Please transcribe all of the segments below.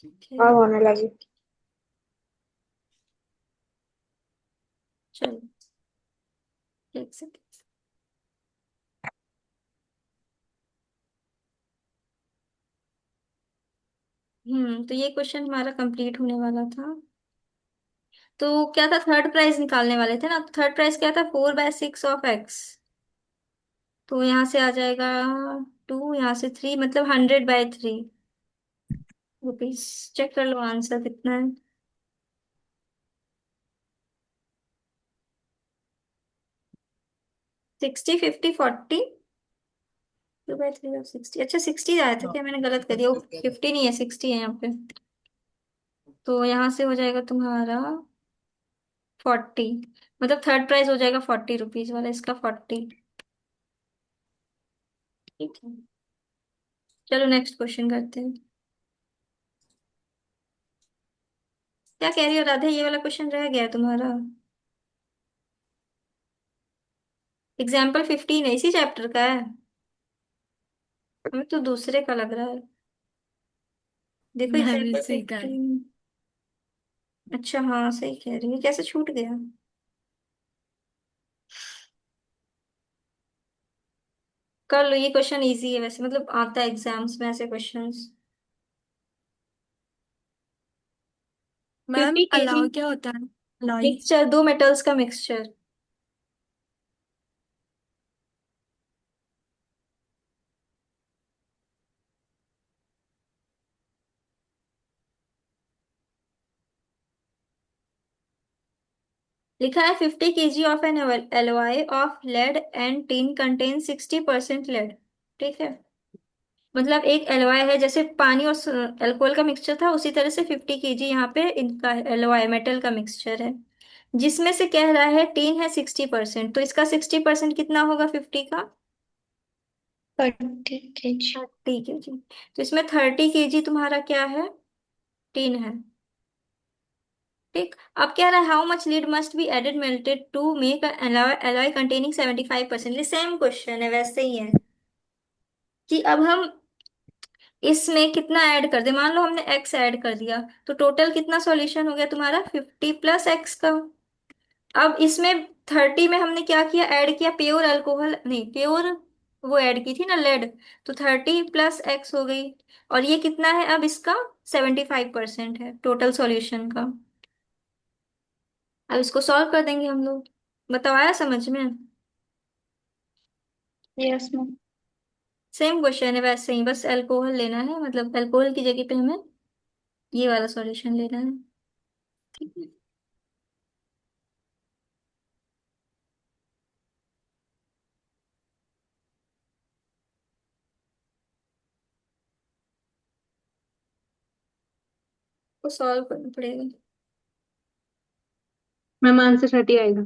ठीक है। और होने लगी। चलो, एक सेकंड। तो ये क्वेश्चन हमारा कंप्लीट होने वाला था। तो क्या था, थर्ड प्राइज निकालने वाले थे ना। थर्ड प्राइज क्या था, 4/6 ऑफ x। तो यहाँ से आ जाएगा 2, यहाँ से 3, मतलब 100/3 रुपीज। चेक कर लो आंसर कितना है। 60, 50, 40। 2/3 of 60, अच्छा 60 आया था क्या, मैंने गलत कर दिया। 50 नहीं है, 60 है यहाँ पे। तो यहाँ से हो जाएगा तुम्हारा 40, मतलब थर्ड प्राइज हो जाएगा 40 रुपीज वाला, इसका 40। ठीक है। चलो नेक्स्ट क्वेश्चन करते हैं। क्या कह रही हो राधे, ये वाला क्वेश्चन रह गया है तुम्हारा। एग्जाम्पल 15 है, इसी चैप्टर का है। हमें तो दूसरे का लग रहा है। देखो मैंने एग्जाम्पल सही कहा। 15। अच्छा हाँ, सही कह रही है, कैसे छूट गया। कर लो, ये क्वेश्चन इजी है वैसे, मतलब आता है एग्जाम्स में ऐसे क्वेश्चंस। मैम 50 केजी अलाउ क्या होता है? अलाई। मिक्सचर, दो मेटल्स का मिक्सचर। लिखा है 50 KG of an alloy of lead and tin contain 60% lead. ठीक है, मतलब एक एलॉय है, जैसे पानी और अल्कोहल का मिक्सचर था, उसी तरह से 50 केजी यहाँ पे इनका एलॉय मेटल का मिक्सचर है, जिसमें से कह रहा है टीन है 60%। तो इसका 60% कितना होगा 50 का। 40 kg। 30 केजी। तो इसमें 30 केजी तुम्हारा क्या है, टीन है। ठीक, अब कह रहा है how much lead must be added melted to make alloy containing 75%। ये सेम क्वेश्चन है, वैसे ही है कि अब हम इसमें कितना ऐड कर दे। मान लो हमने x ऐड कर दिया, तो टोटल कितना सॉल्यूशन हो गया तुम्हारा, 50 + x का। अब इसमें 30 में हमने क्या किया, ऐड किया प्योर अल्कोहल, नहीं प्योर, वो ऐड की थी ना लेड। तो 30 + x हो गई। और ये कितना है अब इसका, 75% है टोटल सॉल्यूशन का। अब इसको सॉल्व कर देंगे हम लोग। बताओ आया समझ में। Yes ma'am. सेम क्वेश्चन है वैसे ही, बस अल्कोहल लेना है, मतलब अल्कोहल की जगह पे हमें ये वाला सॉल्यूशन लेना है। ठीक है, तो सॉल्व करना पड़ेगा। मैम आंसर 30 आएगा।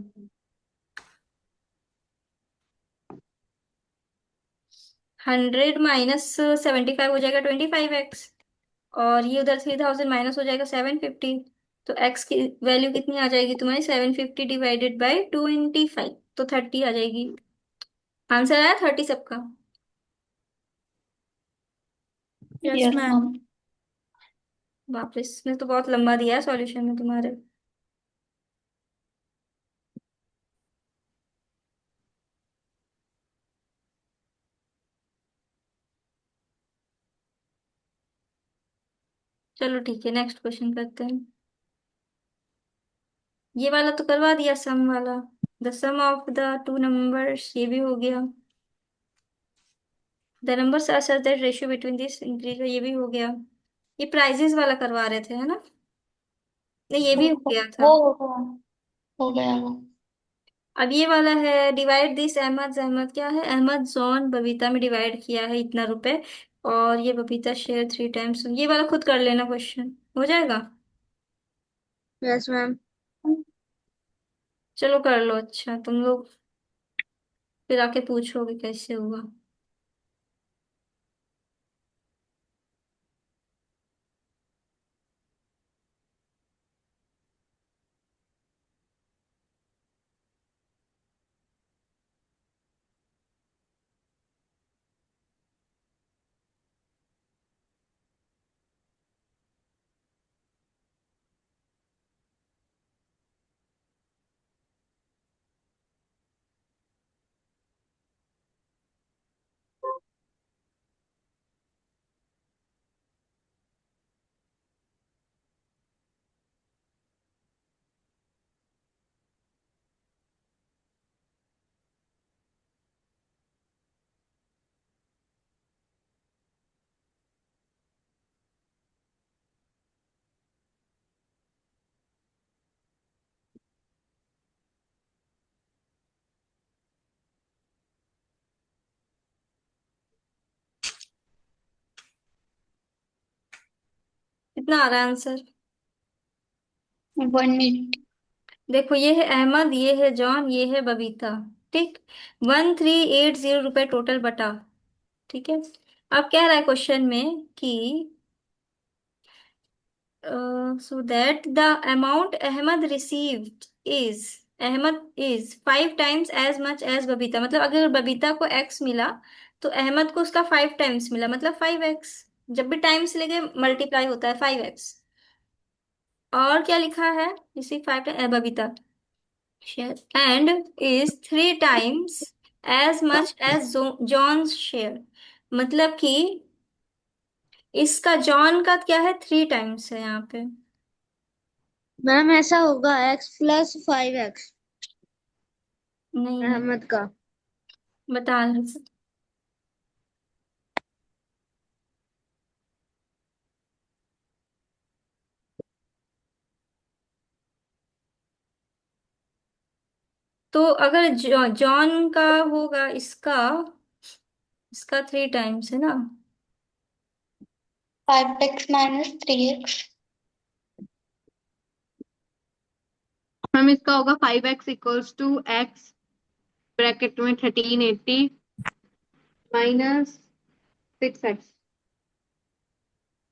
100 - 75 हो जाएगा 25x। और ये उधर 3000 माइनस हो जाएगा 750। तो x की वैल्यू कितनी आ जाएगी तुम्हारी, 750/225, तो 30 आ जाएगी। आंसर आया 30 सबका। Yes yes ma'am. मैम। वापस इसमें तो बहुत लंबा दिया है सॉल्यूशन में तुम्हारे। चलो ठीक है, नेक्स्ट क्वेश्चन करते हैं। ये वाला तो करवा दिया, सम वाला। The sum of the two numbers, ये भी हो गया। The numbers are such that ratio between this increase, ये भी हो गया। ये प्राइजेस वाला करवा रहे थे है ना। नहीं, ये भी हो गया था। वो हो गया वो। अब ये वाला है, डिवाइड दिस अहमद, अहमद क्या है, अहमद जॉन बबीता में डिवाइड किया है इतना रुपए। और ये बबीता शेयर 3 टाइम्स, ये वाला खुद कर लेना, क्वेश्चन हो जाएगा। Yes ma'am. चलो कर लो, अच्छा तुम लोग फिर आके पूछोगे कैसे हुआ। कितना आ रहा है आंसर? 180। देखो, ये है अहमद, ये है जॉन, ये है बबीता। ठीक। 1380 रुपये टोटल बटा। ठीक है। अब कह रहा है क्वेश्चन में कि so that the amount Ahmad received is Ahmad is 5 times as much as Babita. मतलब अगर बबीता को x मिला तो अहमद को उसका 5 टाइम्स मिला, मतलब 5x। जब भी टाइम्स लेके मल्टीप्लाई होता है 5x। और क्या लिखा है इसी 5 Babita share and is 3 times as much as John's share. मतलब कि इसका जॉन का क्या है, 3 टाइम्स है यहाँ पे। मैम ऐसा होगा x+5x नहीं है। अहमद का। बता रहे। तो अगर जॉन का होगा इसका, इसका 3 टाइम्स है ना। 5x - 3x। हम इसका होगा 5x = x ब्रैकेट में 1380 -6x।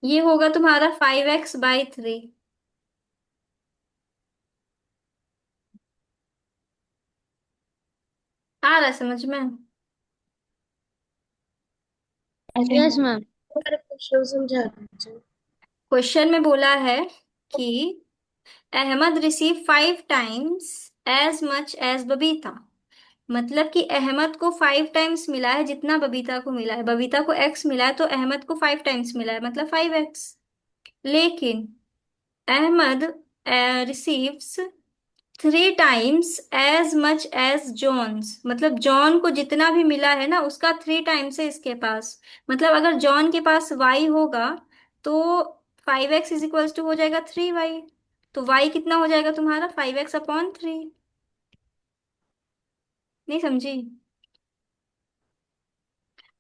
ये होगा तुम्हारा 5x/3। आ रहा है समझ में? Yes ma'am. क्वेश्चन समझा दीजिए। क्वेश्चन में बोला है कि Ahmad receive 5 times as much as Babita. मतलब कि अहमद को 5 टाइम्स मिला है जितना बबीता को मिला है। बबीता को x मिला है तो अहमद को 5 टाइम्स मिला है, मतलब 5x। लेकिन Ahmad receives 3 times as much as John's. मतलब जॉन को जितना भी मिला है ना उसका 3 टाइम्स है इसके पास। मतलब अगर जॉन के पास y होगा तो 5x = हो जाएगा 3y। तो y कितना हो जाएगा तुम्हारा, 5x/3। नहीं समझी?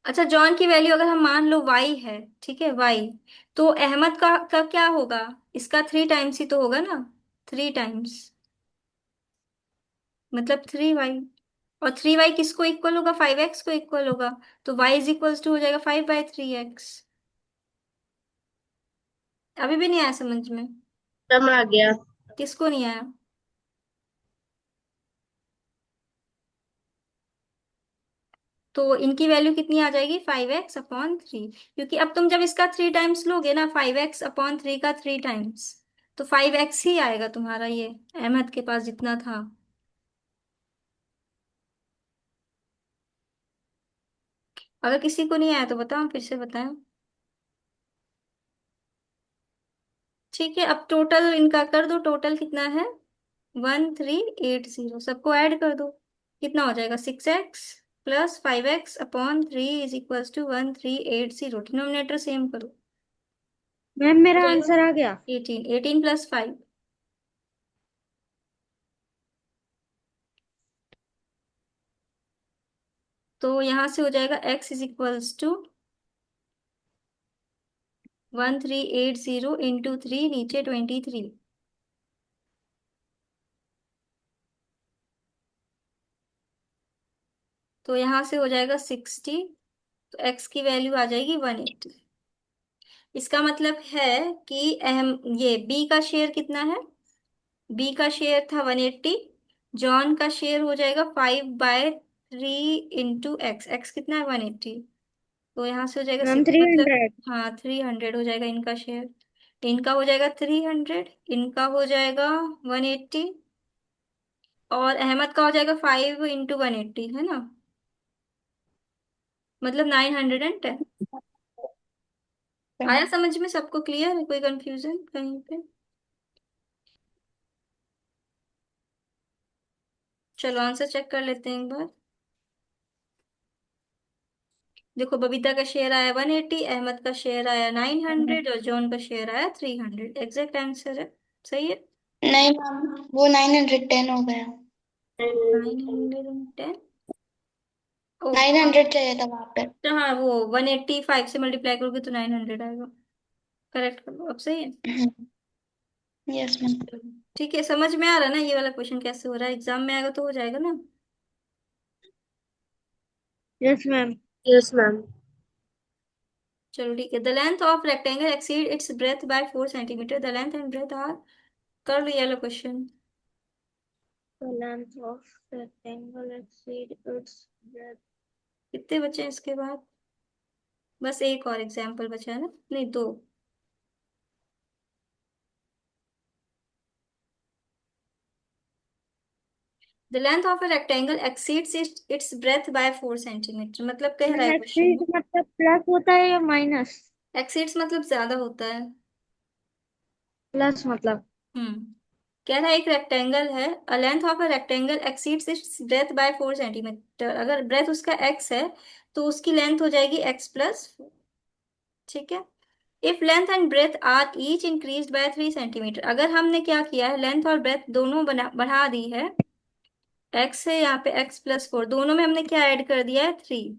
अच्छा, जॉन की वैल्यू अगर हम मान लो y है, ठीक है y, तो अहमद का क्या होगा, इसका 3 टाइम्स ही तो होगा ना। 3 टाइम्स मतलब 3y। और 3y किसको इक्वल होगा, 5x को इक्वल होगा। तो y = हो जाएगा 5/3x। अभी भी नहीं आया समझ में? कम आ गया। किसको नहीं आया? तो इनकी वैल्यू कितनी आ जाएगी, 5x/3। क्योंकि अब तुम जब इसका 3 टाइम्स लोगे ना, 5x/3 का 3 टाइम्स, तो 5x ही आएगा तुम्हारा, ये अहमद के पास जितना था। अगर किसी को नहीं आया तो बताओ, फिर से बताएं। ठीक है, अब टोटल इनका कर दो, टोटल कितना है, 1380। सबको ऐड कर दो, कितना हो जाएगा, 6x + 5x/3 = 1380। डिनोमिनेटर सेम करो। मैम हो मेरा जाएगा आंसर आ गया। 18 + 5। तो यहाँ से हो जाएगा x = 1380 × 3, नीचे 23। तो यहाँ से हो जाएगा 60। तो x की वैल्यू आ जाएगी 180। इसका मतलब है कि अहम ये b का शेयर कितना है, बी का शेयर था 180। जॉन का शेयर हो जाएगा 5/3 × x। कितना है, 180। तो यहाँ से हो जाएगा मैम 6, थ्री मतलब हंड्रेड हाँ 300 हो जाएगा इनका शेयर। इनका हो जाएगा 300, इनका हो जाएगा 180, और अहमद का हो जाएगा 5 × 180, है ना, मतलब 910। आया समझ में, सबको क्लियर है, कोई कंफ्यूजन कहीं पे? चलो आंसर चेक कर लेते हैं एक बार। देखो, बबीता का शेयर आया 180, अहमद का शेयर आया 900, और जॉन का शेयर आया 300। एग्जैक्ट आंसर है। सही है। नहीं मैम, वो 910 हो गया। 910। ओ 900 चाहिए था वहां पे। हाँ, वो 180 5 से मल्टीप्लाई करोगे तो 900 आएगा। करेक्ट कर लो, अब सही है। Yes ma'am. ठीक है, समझ में आ रहा है ना ये वाला क्वेश्चन कैसे हो रहा है? एग्जाम में आएगा तो हो जाएगा ना। Yes ma'am. Yes ma'am. चलो ठीक है। The length of rectangle exceed its breadth by 4 centimetre, the length and breadth are. कर लो ये वाला question. The length of rectangle exceed its breadth. कितने बचे हैं इसके बाद? बस एक और एग्जाम्पल बचा है ना, नहीं दो। The length of a rectangle exceeds its breadth by 4 centimetre, मतलब कह रहा है मैम क्वेश्चन एक्सीड में। मतलब प्लस होता है या माइनस? एक्सीड्स मतलब ज्यादा होता है। प्लस मतलब। हम्म। कह रहा है एक रेक्टेंगल है, a length of a rectangle exceeds its breadth by 4 centimetre, अगर ब्रेथ उसका एक्स है तो उसकी लेंथ हो जाएगी एक्स प्लस। ठीक है। If length and breadth are each increase by 3 centimetre, अगर हमने क्या किया है, लेंथ और ब्रेथ दोनों बढ़ा दी है। एक्स है यहाँ पे x+4, दोनों में हमने क्या ऐड कर दिया है, 3।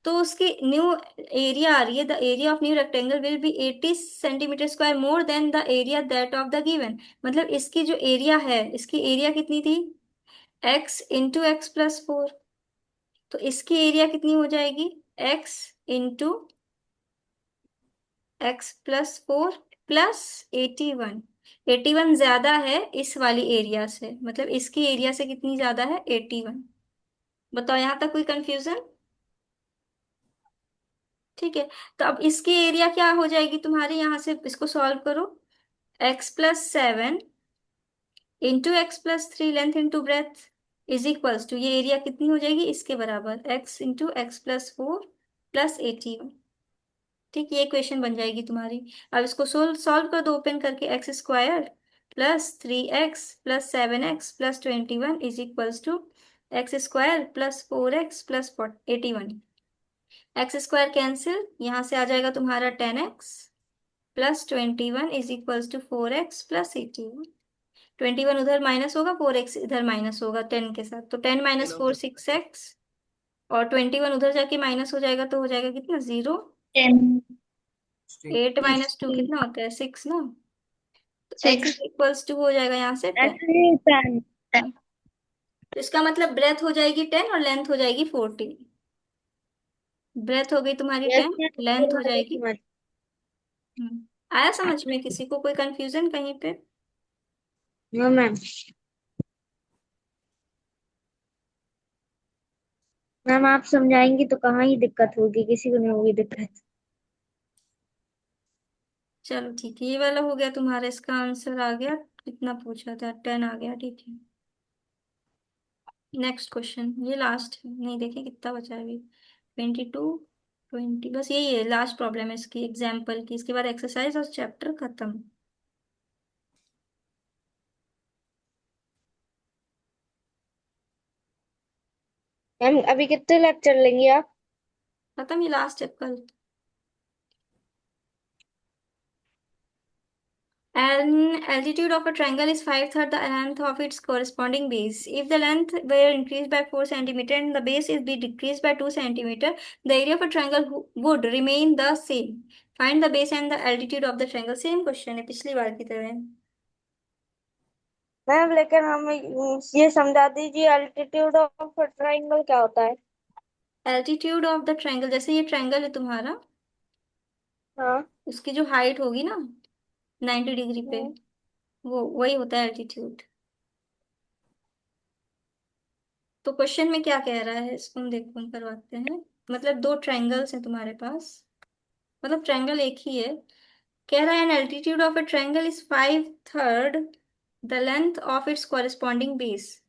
तो उसकी न्यू एरिया आ रही है, the area of new rectangle will be 80 centimetre square more than the area that of the given. मतलब इसकी जो एरिया है, इसकी एरिया कितनी थी, x × x+4। तो इसकी एरिया कितनी हो जाएगी, x × x+4 +81। 81 ज्यादा है इस वाली एरिया से, मतलब इसकी एरिया से कितनी ज्यादा है, 81। बताओ यहाँ तक कोई कंफ्यूजन? ठीक है। तो अब इसकी एरिया क्या हो जाएगी तुम्हारी, यहाँ से इसको सॉल्व करो। x+7 into x+3 length into breadth is equals to, ये एरिया कितनी हो जाएगी, इसके बराबर, x × x+4 +81। ठीक, ये इक्वेशन बन जाएगी तुम्हारी। अब इसको सोल्व सॉल्व कर दो, ओपन करके, x² +3x +7x +21 is equals to x² +4x +81। x² cancel, यहाँ से आ जाएगा तुम्हारा 10x +21 is equals to 4x +81। 21 उधर माइनस होगा, 4x इधर माइनस होगा 10 के साथ, तो 10 - 4 6x, और 21 उधर जाके माइनस हो जाएगा तो हो जाएगा कितना, 0। 10। 8 - 2 कितना होता है, 6 ना। तो x इज 6। इक्वल्स टू हो जाएगा यहाँ से 10। एक्चुअली 10। तो इसका मतलब ब्रेथ हो जाएगी 10 और लेंथ हो जाएगी 40। ब्रेथ हो गई तुम्हारी यस 10, मैम, लेंथ हो आ गई जाएगी। समझ। आया समझ में किसी को कोई कंफ्यूजन कहीं पे? No ma'am. मैम आप समझाएंगी तो कहाँ ही दिक्कत होगी, किसी को नहीं होगी दिक्कत। चलो ठीक है, ये वाला हो गया तुम्हारा, इसका आंसर आ गया। कितना पूछा था, 10 आ गया, ठीक है। नेक्स्ट क्वेश्चन, ये लास्ट है, नहीं देखें कितना बचा है अभी। 22, 20, बस यही है लास्ट प्रॉब्लम है इसकी एग्जाम्पल की, इसके बाद एक्सरसाइज और चैप्टर खत्म। मैम अभी कितने लेक्चर लेंगे आप? खत्म, ये लास्ट है कल। An altitude of a triangle is 5/3 the length of its corresponding base. If the length were increased by 4 centimeter and the base is be decreased by 2 centimeter, the area of a triangle would remain the same. Find the base and the altitude of the triangle. Same question है पिछली बार की तरह। Ma'am लेकिन हमें ये समझा दीजिए altitude of triangle क्या होता है? Altitude of the triangle, जैसे ये ट्रायंगल है तुम्हारा, हाँ। उसकी जो हाइट होगी ना 90 डिग्री पे, हम्म। वो वही होता है एल्टीट्यूड। तो क्वेश्चन में क्या कह रहा है, इसको हम देखो, हम करवाते हैं। मतलब दो ट्रायंगल्स हैं तुम्हारे पास, मतलब ट्रायंगल एक ही है। कह रहा है an altitude of a triangle is 5/3 the length of its corresponding base.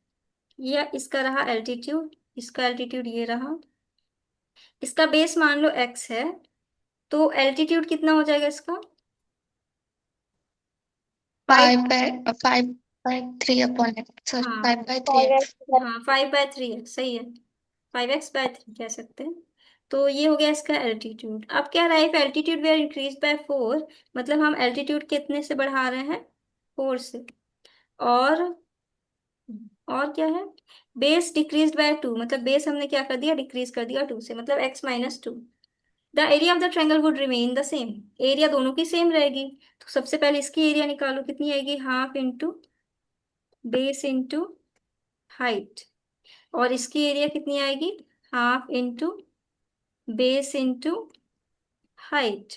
ये इसका रहा एल्टीट्यूड, इसका एल्टीट्यूड ये रहा। इसका बेस मान लो x है, तो एल्टीट्यूड कितना हो जाएगा इसका, 5। 5/3 सॉरी हाँ, 5/3x। हाँ 5/3 है, सही है। 5x/3 कह सकते हैं। तो ये हो गया इसका एल्टीट्यूड। अब क्या रहा है, if altitude we are increase by 4, मतलब हम एल्टीट्यूड कितने से बढ़ा रहे हैं, 4 से। और क्या है, बेस डिक्रीज बाय 2, मतलब बेस हमने क्या कर दिया, डिक्रीज कर दिया 2 से, मतलब x - 2। The area of the triangle would remain the same. Area दोनों की सेम रहेगी, तो सबसे पहले इसकी एरिया निकालो, कितनी आएगी, half into base into height. और इसकी एरिया कितनी आएगी, half into base into height.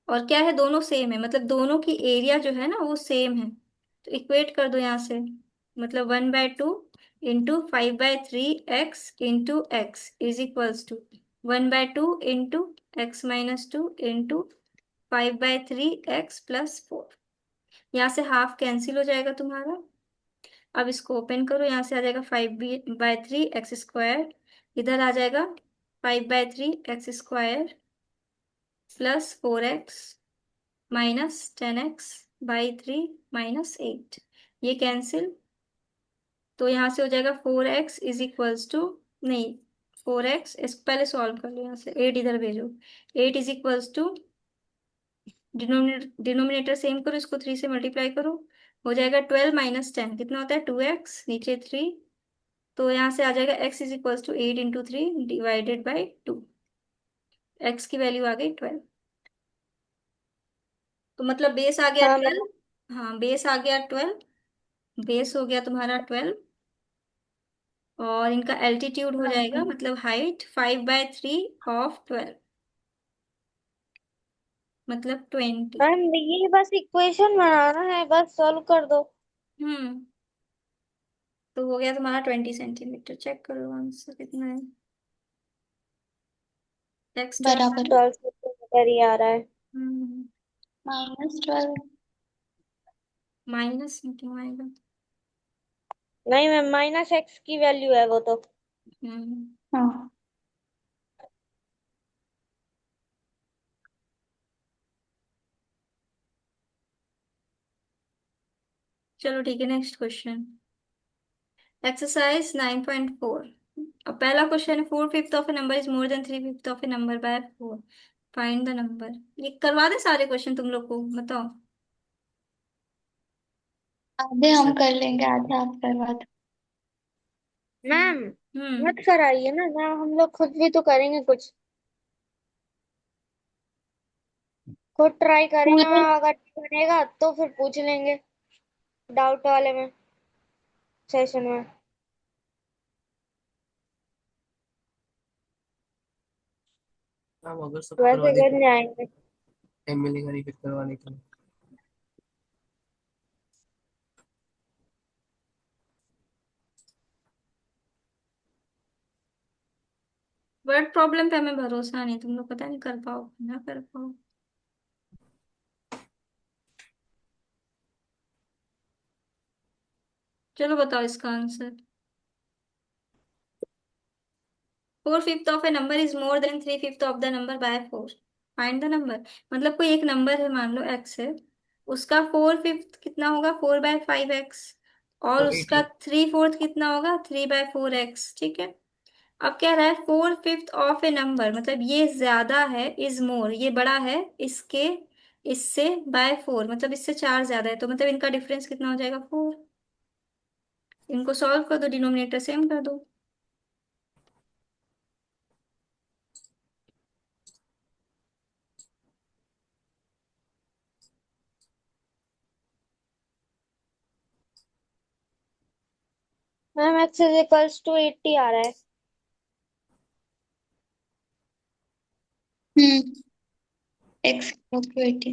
और क्या है, दोनों सेम है, मतलब दोनों की एरिया जो है ना वो सेम है। तो इक्वेट कर दो यहाँ से, मतलब 1/2 into 5/3 x into x is equals to 1/2 into x-2 into 5/3 x+4। यहाँ से हाफ कैंसिल हो जाएगा तुम्हारा। अब इसको ओपन करो, यहाँ से आ जाएगा 5/3 x², इधर आ जाएगा 5/3 x² +4x -10x/3 -8, ये कैंसिल। तो यहाँ से हो जाएगा 4x इज इक्वल्स टू, नहीं, 4x, इसको पहले सॉल्व कर लो, यहाँ से 8 इधर भेजो। 8 is equals to, denominator same करो, इसको 3 से मल्टीप्लाई करो, हो जाएगा 12 - 10, कितना होता है, 2x, नीचे 3। तो यहाँ से आ जाएगा x is equals to 8 × 3 divided by 2। x की वैल्यू आ गई 12। तो मतलब बेस आ गया हाँ मैम। 12। हाँ, बेस आ गया 12। बेस हो गया तुम्हारा 12। और इनका एल्टीट्यूड हो जाएगा, मतलब हाइट 5/3 ऑफ 12, मतलब 20। मैम ये बस इक्वेशन बनाना है, बस सॉल्व कर दो। हम्म। तो हो गया तुम्हारा 20 सेंटीमीटर। चेक करो आंसर कितना है। एक्स बराबर। 12 सेंटीमीटर ही आ रहा है। हम्म। -12। माइनस में क्यों आएगा। नहीं मैम, -x की वैल्यू है वो तो। हम्म। हाँ। चलो ठीक है, नेक्स्ट क्वेश्चन। एक्सरसाइज 9.4। अब पहला क्वेश्चन है, 4/5 of A number is more than 3/5 of A number by 4, find the number. ये करवा दे सारे क्वेश्चन तुम लोग को, बताओ। आधे हम कर लेंगे, आधे आप करवा दो। मैम हम्म। मत कराइए ना ना, हम लोग खुद भी तो करेंगे कुछ, खुद ट्राई करेंगे पूरे। मैम, अगर नहीं बनेगा तो फिर पूछ लेंगे डाउट वाले में, सेशन में। हम अगर सब करवा वैसे दे फिर करने आएंगे। टाइम मिलेगा नहीं फिर करवाने के लिए। वर्ड प्रॉब्लम पे हमें भरोसा नहीं, तुम लोग पता नहीं कर पाओ ना कर पाओ। चलो बताओ इसका answer. 4/5 of A number is more than 3/5 of the number by 4, find the number. मतलब कोई एक नंबर है, मान लो x है, उसका 4/5 कितना होगा, 4/5x। और तो उसका 18। 3/4 कितना होगा, 3/4x। ठीक है। अब कह रहा है 4/5 ऑफ ए नंबर, मतलब ये ज्यादा है, इज मोर ये बड़ा है इसके, इससे बाय 4, मतलब इससे 4 ज्यादा है, तो मतलब इनका डिफरेंस कितना हो जाएगा, 4। इनको सॉल्व कर दो, डिनोमिनेटर सेम कर दो। Ma'am x is equals to 80 आ रहा है। हम्म। x/80।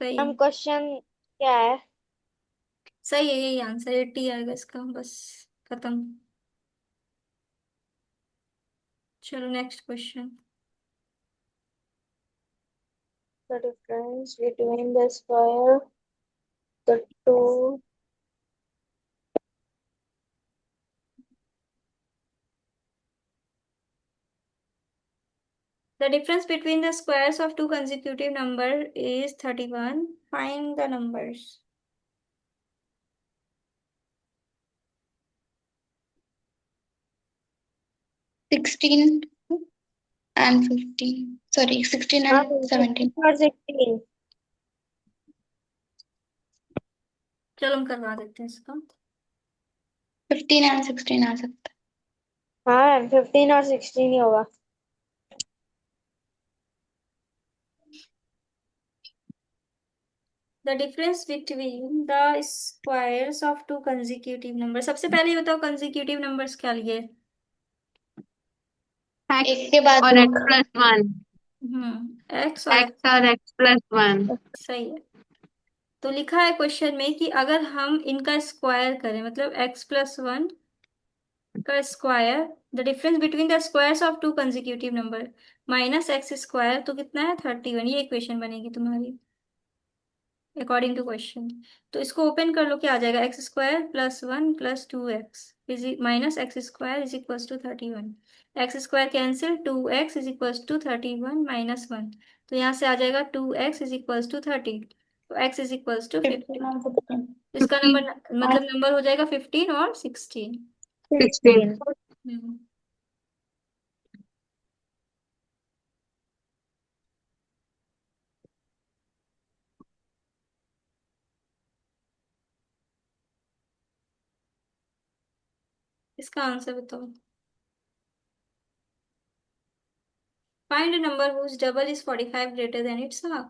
सही मैम है। क्वेश्चन क्या है? सही है, यही आंसर 80 आएगा इसका, बस खत्म। चलो next question. The difference between the square, the two, The difference between the squares of two consecutive number is 31. Find the numbers. 16 and 15, sorry, 16 हाँ and 17। 15 और 16। चलो हम करवा देते हैं इसका। 15 and 16 आ सकता मैम 15 और 16 ही होगा। The difference between the squares of to consecutive number. सबसे पहले ये बताओ कंसेक्यूटिव नंबर्स क्या लिए? एक के बाद और एक। x plus one. एक्स और x और x प्लस वन। सही है। तो लिखा है क्वेश्चन में कि अगर हम इनका स्क्वायर करें, मतलब x+1 का square, the difference between the squares of to consecutive number minus x square, तो कितना है 31। ये इक्वेशन बनेगी तुम्हारी अकॉर्डिंग टू क्वेश्चन। तो इसको ओपन कर लो, क्या आ जाएगा? x² + 1 + 2x is minus x square is equal to 31। X square cancel, 2x is equal to 31 - 1। तो यहाँ से आ जाएगा 2x इज इक्वल टू 30। तो x इज इक्वल टू 50। 15 और 16। इसका 15 नंबर मतलब नंबर हो जाएगा 15 और 16। 16। हम्म इसका आंसर बताओ। Find a number whose double is 45 greater than its half।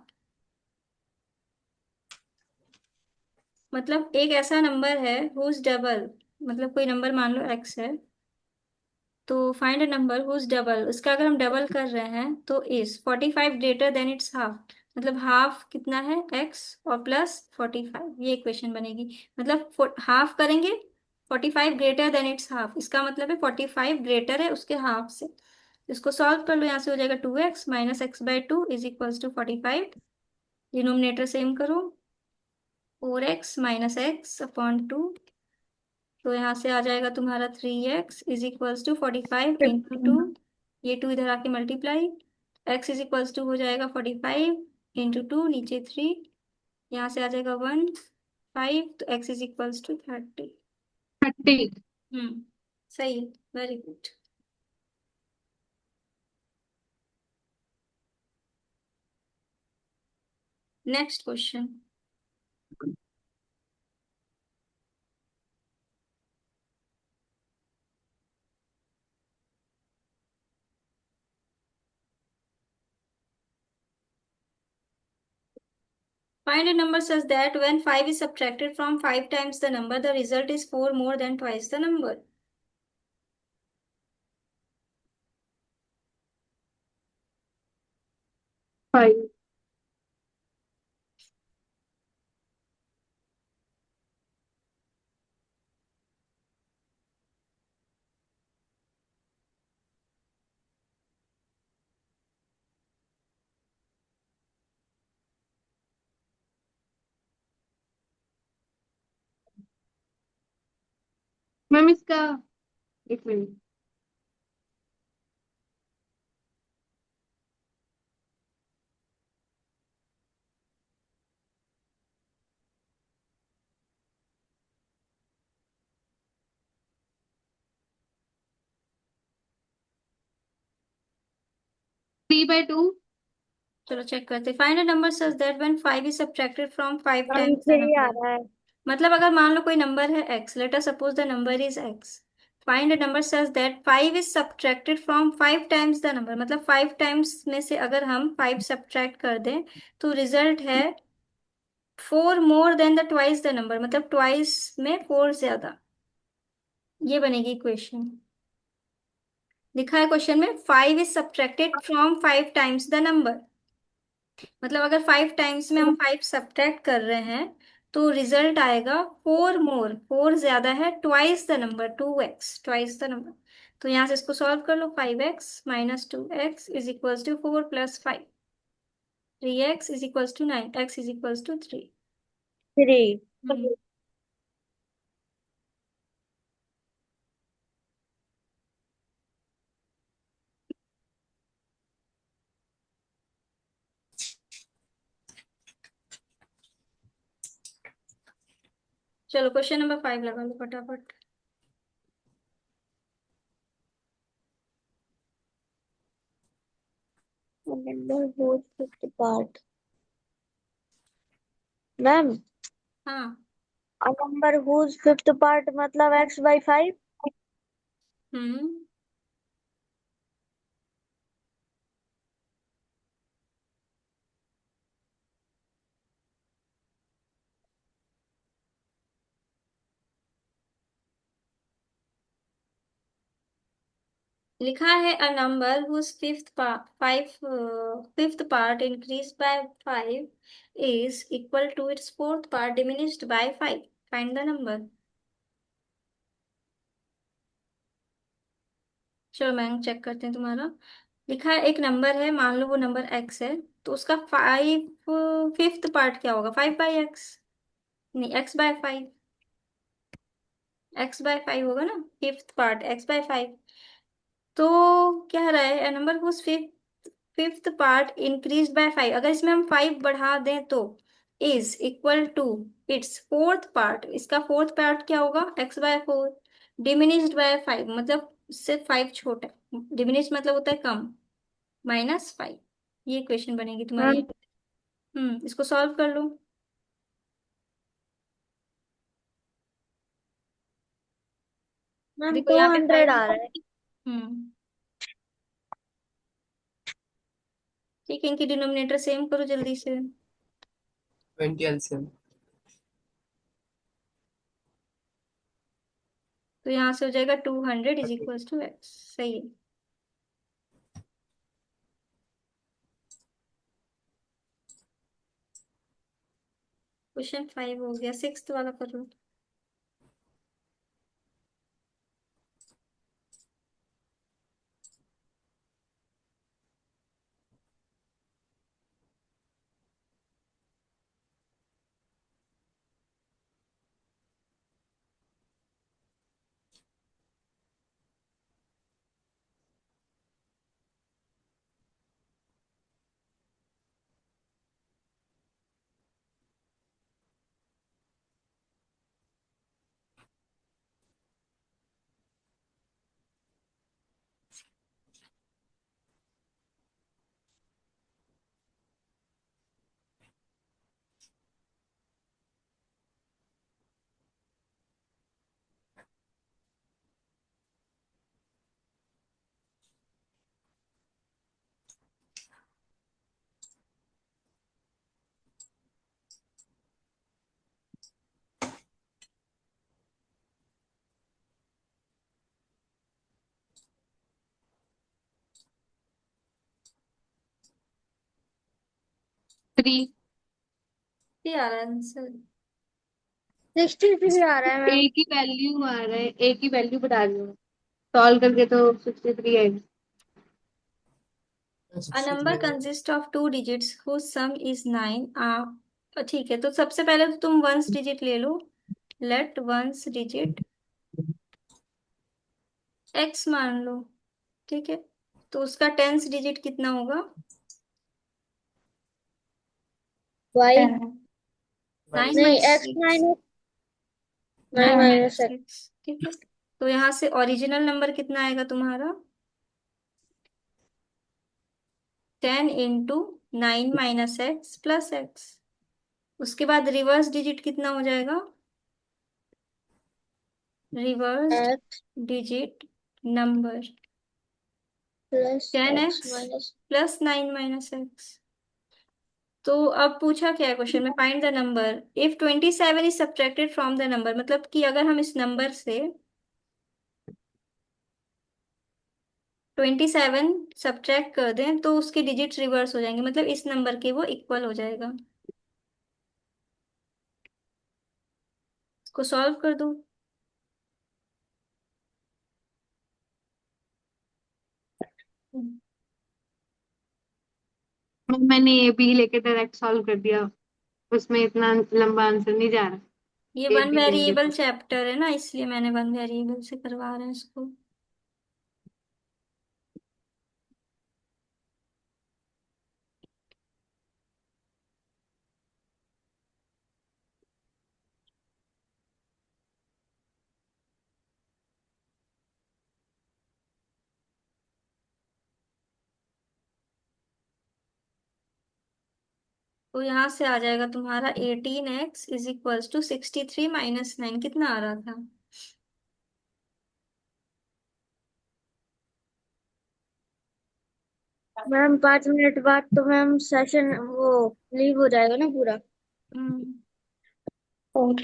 मतलब एक ऐसा नंबर है whose double, मतलब कोई नंबर मान लो x है, तो find a number whose double, उसका अगर हम डबल कर रहे हैं तो is 45 greater than its half. मतलब हाफ कितना है? x और प्लस 45, ये इक्वेशन बनेगी। मतलब हाफ करेंगे 45 ग्रेटर देन इट्स हाफ, इसका मतलब है 45 ग्रेटर है उसके हाफ से। इसको सॉल्व कर लो, यहाँ से हो जाएगा 2x - x/2 is equals to 45। Denominator same करो, 4x - x/2। तो यहाँ से आ जाएगा तुम्हारा 3x इज इक्वल्स टू 45 × 2। 15। ये 2 इधर आके multiply, x is equals to हो जाएगा 45 × 2, नीचे 3, यहाँ से आ जाएगा 1 5, तो x इज इक्वल्स टू 30। 30। हम्म सही, very good. Next question. Find a number such that when 5 is subtracted from 5 times the number, the result is 4 more than twice the number। 5। Ma'am इसका एक मिनट। Three by two. चलो check करते। Find a number such that when 5 is subtracted from 5 ma'am times the 3 a number. रहा है। मतलब अगर मान लो कोई नंबर है x, let us suppose the number is x। Find a number such that 5 is subtracted from 5 times the number. मतलब 5 times में से अगर हम 5 सब्ट्रैक्ट कर दें तो रिजल्ट है 4 more than the twice the number, मतलब ट्वाइस में 4 ज्यादा। ये बनेगी इक्वेशन। लिखा है क्वेश्चन में 5 is subtracted from 5 times the number. मतलब अगर 5 टाइम्स में हम 5 सब्ट्रैक्ट कर रहे हैं तो रिजल्ट आएगा 4 मोर, 4 ज्यादा है, twice the number, 2x, twice the number. तो यहाँ से इसको सॉल्व कर लो, 5x - 2x is equals to 4 + 5, 3x is equals to 9, x is equals to 3। 3। चलो क्वेश्चन नंबर 5 लगा लो फटाफट। Number whose fifth part। Ma'am हाँ। a number whose fifth part मतलब x/5। हम्म लिखा है a number whose fifth part increased by 5 is equal to its fourth part diminished by 5. Find the number. चलो मैं check करते हैं तुम्हारा। लिखा है एक नंबर है, मान लो वो नंबर x है, तो उसका 5 फिफ्थ पार्ट क्या होगा? 5/x, नहीं x/5। x/5 होगा ना, फिफ्थ पार्ट x/5। तो क्या रहा है, number whose fifth part increase by 5, अगर इसमें हम 5 बढ़ा दें तो is equal to its fourth part, इसका फोर्थ पार्ट क्या होगा? x/4 डिमिनिश्ड बाय 5, मतलब इससे 5 छोटा है। डिमिनिश मतलब होता है कम, -5। ये क्वेश्चन बनेगी तुम्हारी। मैम इसको सॉल्व कर लो। मैम देखो टू यहाँ पे हंड्रेड 5। आ रहा है। हम्म ठीक है, इनकी डिनोमिनेटर सेम करो जल्दी से। 20 एलसीएम। तो यहाँ से हो जाएगा 200 इज इक्वल टू x। सही है। क्वेश्चन 5 हो गया, सिक्स्थ वाला कर लो। थ्री। ये आ रहा है आंसर। 63 आ रहा है मैम। एक ही वैल्यू आ रहा है, एक ही वैल्यू बता रही हूँ। सॉल्व करके तो 63 आएगी। A 63 number है। consists of two digits whose sum is 9। ठीक है, तो सबसे पहले तो तुम वंस डिजिट ले लो। लेट वंस डिजिट x मान लो। ठीक है, तो उसका टेंस डिजिट कितना होगा? वाई। 9 नहीं, माइनस एक्स माइनस माइनस। नहीं, 9 माइनस माइनस एक्स। एक्स। ठीक है, तो यहाँ से ओरिजिनल नंबर कितना आएगा तुम्हारा? 10 × 9 - x + x। उसके बाद रिवर्स डिजिट कितना हो जाएगा? Reversed x digit number plus ten x x minus. Plus 9 - x। तो अब पूछा क्या है क्वेश्चन में? Find the number if 27 is subtracted from the number, मतलब कि अगर हम इस नंबर से 27 सब्ट्रैक्ट कर दें तो उसके डिजिट्स रिवर्स हो जाएंगे, मतलब इस नंबर के वो इक्वल हो जाएगा। इसको सॉल्व कर दो। मैंने ए बी लेके डायरेक्ट सॉल्व कर दिया, उसमें इतना लंबा आंसर नहीं जा रहा। ये ए वन बी लेंगे वेरिएबल तो चैप्टर है ना, इसलिए मैंने वन वेरिएबल से करवा रहे हैं इसको। तो यहाँ से आ जाएगा तुम्हारा 18x = 63 - 9। कितना आ रहा था? मैम 5 मिनट बाद तो मैम सेशन वो लीव हो जाएगा ना पूरा। हम्म 4।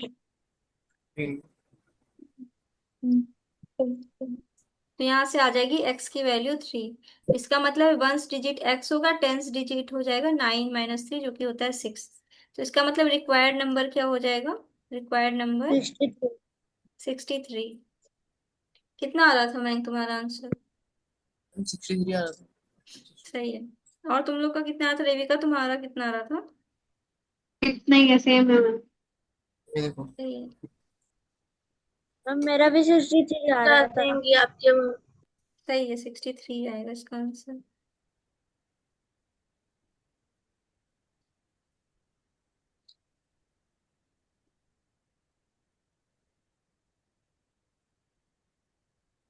तो यहाँ से आ जाएगी x की वैल्यू 3। इसका मतलब वंस डिजिट x होगा, टेंस डिजिट हो जाएगा 9 - 3, जो कि होता है 6। तो इसका मतलब रिक्वायर्ड नंबर क्या हो जाएगा? Required number 63। 63। कितना आ रहा था मैम तुम्हारा आंसर? 63 आ रहा था। सही है। और तुम लोग का कितना आ रहा था रेविका? तुम्हारा कितना आ रहा था? इतना ही है, सेम है। ये देखो। सही है। अब मेरा भी 63 आ रहा था। देंगी आपके। सही है, 63 आएगा इसका आंसर।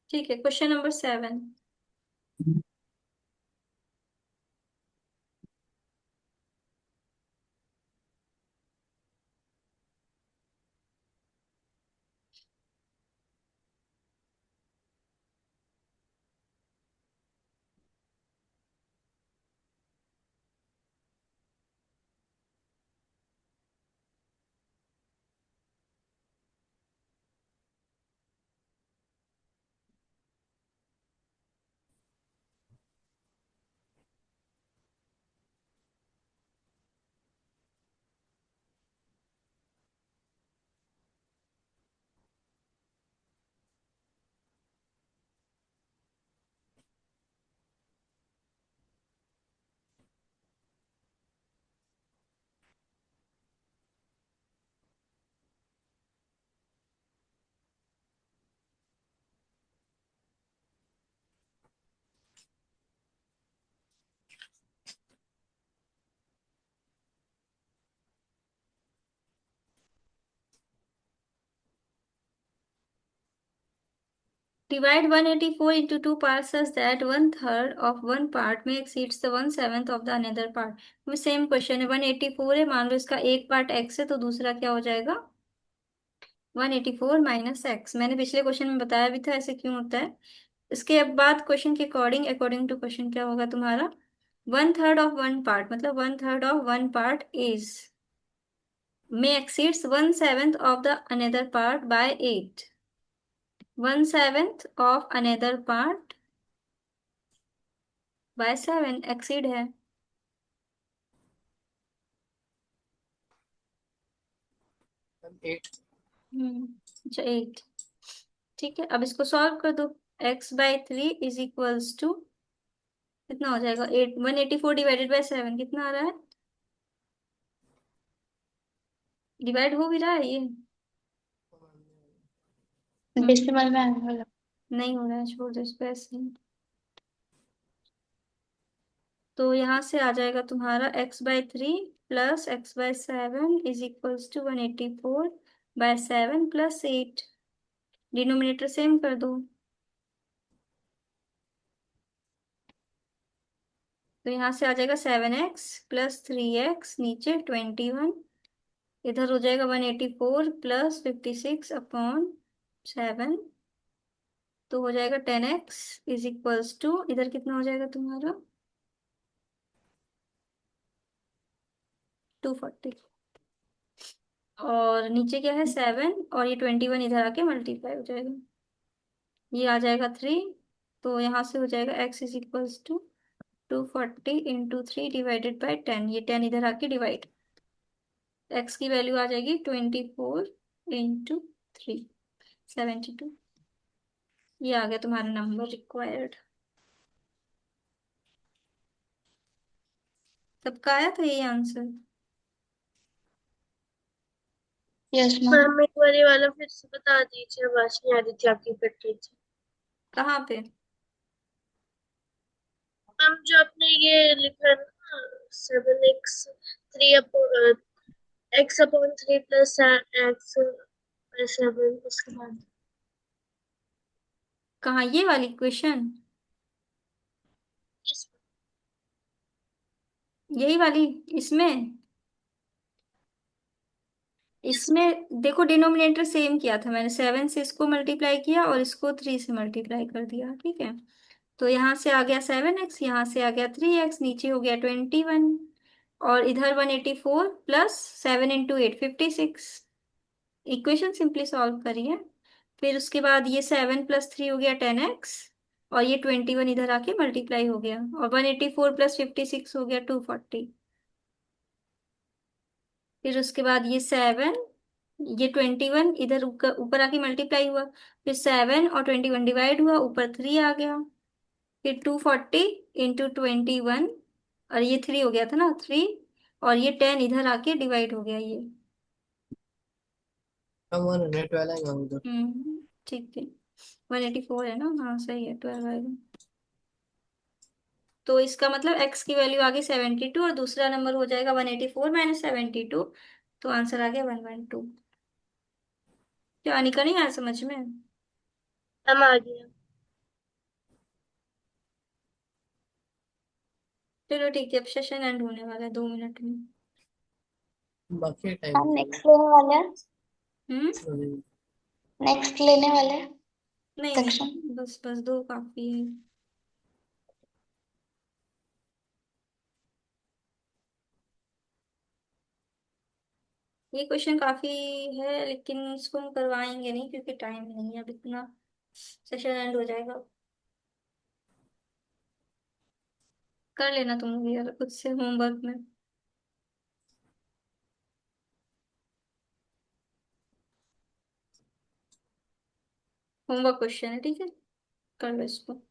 ठीक है, question number 7। Divide 184 into two parts such that one third of one part may exceeds the 1/7 of the another part। में सेम क्वेश्चन है, 184 है, मान लो इसका एक पार्ट x है तो दूसरा क्या हो जाएगा? 184 माइनस एक्स। मैंने पिछले क्वेश्चन में बताया भी था ऐसे क्यों होता है। इसके अब बाद क्वेश्चन के अकॉर्डिंग टू क्वेश्चन क्या होगा तुम्हारा? One third of one part मतलब one third of one part is may exceeds 1/7 of the another part by 8। 1/7 of another part बाय 7 एक्सीड है। 8। अच्छा 8। ठीक है, अब इसको सॉल्व कर दो। x/3 इज इक्वल्स टू कितना हो जाएगा? 184 डिवाइडेड बाय 7 कितना आ रहा है? डिवाइड हो भी रहा है ये? डेसिमल में आने वाला। नहीं हो रहा है, छोड़ दो इसको ऐसे ही। तो यहाँ से आ जाएगा तुम्हारा x/3 plus x/7 is equals to 184/7 plus 8। Denominator same कर दो। तो यहाँ से आ जाएगा 7x प्लस 3x, नीचे 21, इधर हो जाएगा 184 प्लस 56/7। तो हो जाएगा 10x इज इक्वल्स टू, इधर कितना हो जाएगा तुम्हारा? 240। और नीचे क्या है? 7, और ये 21 इधर आके मल्टीप्लाई हो जाएगा, ये आ जाएगा 3। तो यहाँ से हो जाएगा x is equals to 240 into 3 divided by 10। ये 10 इधर आके डिवाइड, x की वैल्यू आ जाएगी 24 इंटू 3, 72। ये आ गया तुम्हारा नंबर रिक्वायर्ड। सबका आया था ये आंसर? Yes ma'am. मैम एक बारी वाला फिर से बता दीजिए, आवाज नहीं आ रही थी आपकी, कट रही थी। कहाँ पे? मैम जो आपने ये लिखा है ना, 7x 3 x/3 प्लस x/7, उसके बाद कहाँ ये वाली क्वेश्चन? इस यही वाली? इसमें इसमें देखो डिनोमिनेटर सेम किया था मैंने, 7 से इसको मल्टीप्लाई किया और इसको 3 से मल्टीप्लाई कर दिया, ठीक है। तो यहाँ से आ गया 7x, यहाँ से आ गया 3x, नीचे हो गया 21, और इधर 184 plus 7 into 8 56। Equation simply solve करिए। फिर उसके बाद ये 7 प्लस 3 हो गया 10x, और ये 21 इधर आके मल्टीप्लाई हो गया, और 184 प्लस 56 हो गया 240। फिर उसके बाद ये 7, ये 21 इधर ऊपर ऊपर आके मल्टीप्लाई हुआ, फिर 7 और 21 डिवाइड हुआ, ऊपर 3 आ गया, फिर 240 इंटू 21, और ये 3 हो गया था ना 3, और ये 10 इधर आके डिवाइड हो गया ये। हम 112 आएगा उधर। ठीक है, 184 है ना, हाँ सही है, 12 आएगा। तो इसका मतलब x की वैल्यू आ गई 72, और दूसरा नंबर हो जाएगा 184 माइनस 72, तो आंसर आ गया 112। क्या अनिका नहीं आया समझ में? हम आ गया। चलो ठीक है, अब सेशन एंड होने वाला है 2 मिनट में। बाकी टाइम हम नेक्स्ट लेने वाले हैं। हम्म। नेक्स्ट लेने वाले हैं नहीं सेक्शन। नहीं, बस बस दो काफी है। ये क्वेश्चन काफी है, लेकिन इसको हम करवाएंगे नहीं क्योंकि टाइम नहीं है अब इतना, सेशन एंड हो जाएगा। कर लेना तुम भी यार खुद से होमवर्क में। होमवर्क क्वेश्चन है, ठीक है, कर लो इसको।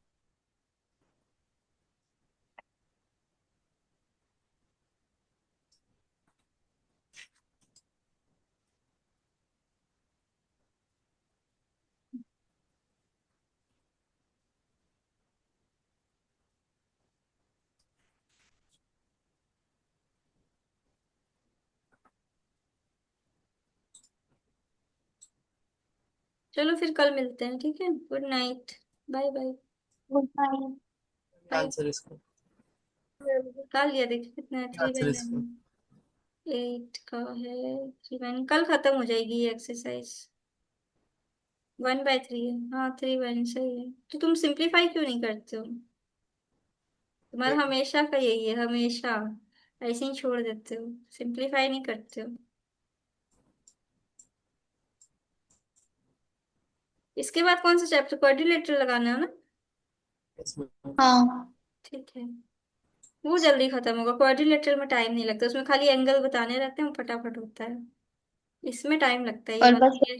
चलो फिर कल मिलते हैं, ठीक है, good night, bye bye. Good night. Bye. Answer इसका। निकाल लिया, देखो कितना है, थ्री बाई आंसर इसका। नाइन 8 का है, 3/9 कल खत्म हो जाएगी ये एक्सरसाइज। 1/3 है, हाँ 3/1 सही है। तो तुम सिंप्लीफाई क्यों नहीं करते हो? तुम्हारा हमेशा का यही है, हमेशा ऐसे ही छोड़ देते हो, सिंप्लीफाई नहीं करते हो। इसके बाद कौन सा चैप्टर, क्वाड्रिलेटरल लगाना है ना? इसमें हाँ। ठीक है, वो जल्दी खत्म होगा, क्वाड्रिलेटरल में टाइम नहीं लगता, उसमें खाली एंगल बताने रहते हैं, फटाफट होता है। इसमें टाइम लगता है, ये और वाला बस ये।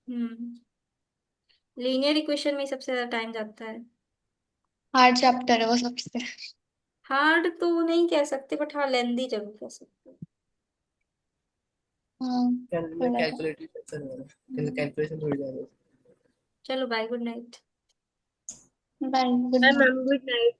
हम्म, लीनियर इक्वेशन में ही सबसे ज्यादा टाइम जाता है। हार्ड चैप्टर है वो सबसे। हार्ड तो नहीं कह सकते, बट हाँ लेंदी जरूर कह सकते हैं। हाँ थोड़ा सा। कैलकुलेटिव सेक्शन है, कैलकुलेशन हो जाएगा। चलो bye, good night. Bye good bye night. Ma'am, good night.